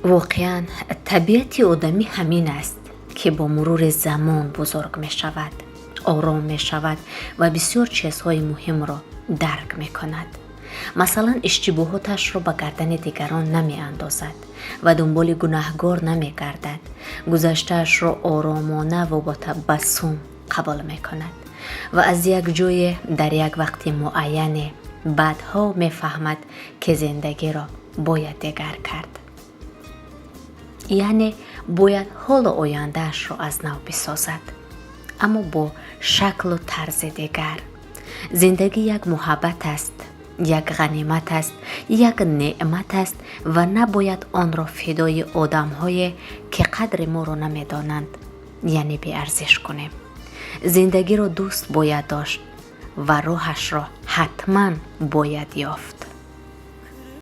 واقعا طبیعت آدمی همین است که با مرور زمان بزرگ می شود، آرام می شود و بسیار چیزهای مهم را درک می کند. مثلا اشتباهاتش را به گردن دیگران نمی اندازد و دنبال گناهگار نمی گردد. گذشته‌اش را آرامانه و با تبسم قبول می کند و از یک جای در یک وقت معین بعدها می فهمد که زندگی را باید دیگر کرد. یعنی باید حال آینده‌اش را از نو بسازد، اما با شکل و طرز دیگر. زندگی یک محبت است، یک غنیمت است، یک نعمت است و نباید آن را فدای آدم‌های که قدر ما را نمی‌دانند یعنی بی ارزش کنیم. زندگی را دوست باید داشت و راهش را حتما باید یافت.